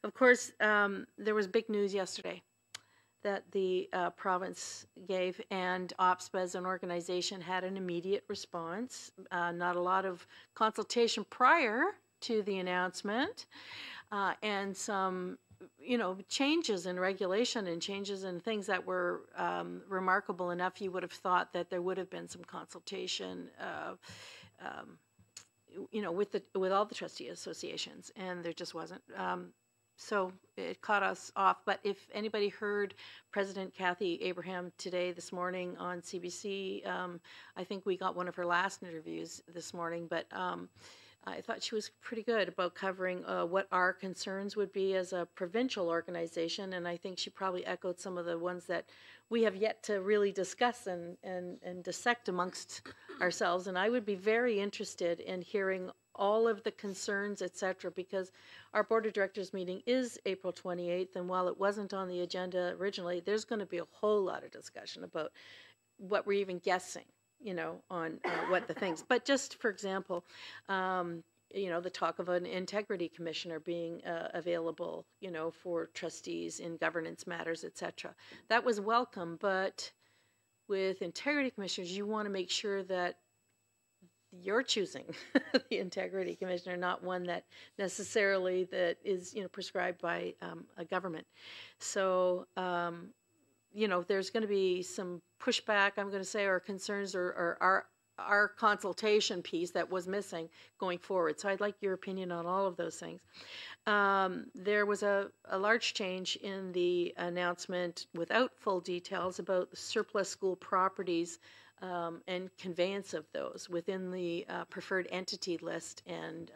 of course, there was big news yesterday that the province gave, and Opsba as an organization had an immediate response. Not a lot of consultation prior to the announcement, and some changes in regulation and changes in things that were remarkable enough. You would have thought that there would have been some consultation with all the trustee associations, and there just wasn't. So it caught us off. But if anybody heard President Kathy Abraham this morning on CBC, I think we got one of her last interviews this morning, but I thought she was pretty good about covering what our concerns would be as a provincial organization, and I think she probably echoed some of the ones that we have yet to really discuss and dissect amongst ourselves. And I would be very interested in hearing all of the concerns, etc., because our Board of Directors meeting is April 28th, and while it wasn't on the agenda originally, there's going to be a whole lot of discussion about what we're even guessing, on what the things. But just for example, the talk of an integrity commissioner being available, for trustees in governance matters, etc. That was welcome, but with integrity commissioners, you want to make sure that you're choosing the integrity commissioner, not one that necessarily that is prescribed by a government. So there's going to be some pushback, I'm going to say, or concerns, or our consultation piece that was missing going forward. So I'd like your opinion on all of those things. There was a large change in the announcement without full details about the surplus school properties and conveyance of those within the preferred entity list and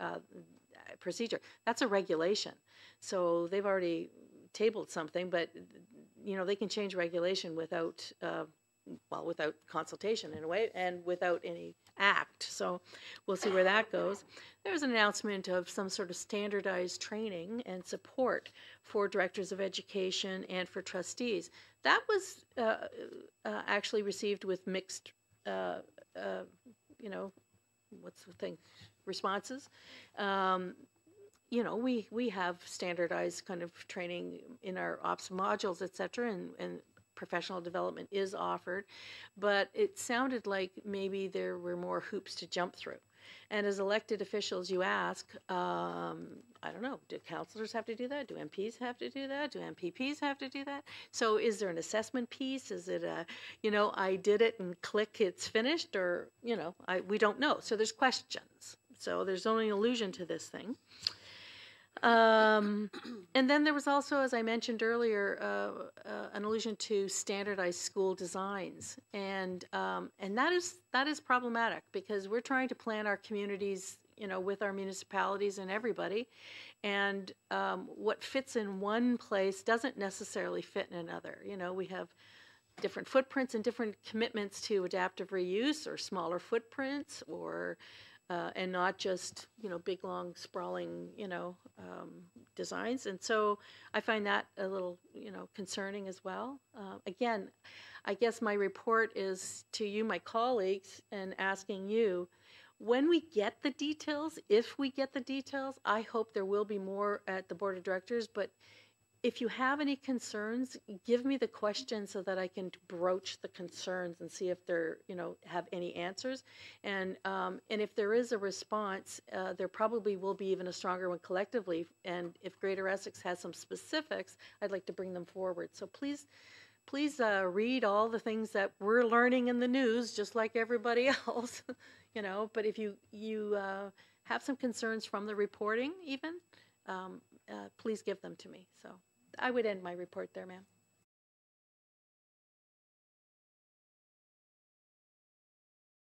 procedure. That's a regulation. So they've already tabled something, but they can change regulation without without consultation in a way, and without any act. So we'll see where that goes. There was an announcement of some sort of standardized training and support for directors of education and for trustees. That was actually received with mixed, what's the thing, responses. We have standardized kind of training in our ops modules, etc., and professional development is offered, but it sounded like maybe there were more hoops to jump through. And as elected officials, you ask, I don't know, do councillors have to do that? Do MPs have to do that? Do MPPs have to do that? So is there an assessment piece? Is it a, I did it and click, it's finished, or, we don't know. So there's questions. So there's only an allusion to this thing. And then there was also, as I mentioned earlier, an allusion to standardized school designs, and that is problematic, because we're trying to plan our communities, with our municipalities and everybody, and what fits in one place doesn't necessarily fit in another. We have different footprints and different commitments to adaptive reuse, or smaller footprints, or and not just big, long, sprawling designs. And so I find that a little concerning as well. Again, I guess my report is to you, my colleagues, and asking you, when we get the details, if we get the details, I hope there will be more at the Board of Directors, but if you have any concerns, give me the question so that I can broach the concerns and see if they're, have any answers. And if there is a response, there probably will be even a stronger one collectively. And if Greater Essex has some specifics, I'd like to bring them forward. So please read all the things that we're learning in the news, just like everybody else, But if you have some concerns from the reporting, even, please give them to me. So I would end my report there, ma'am.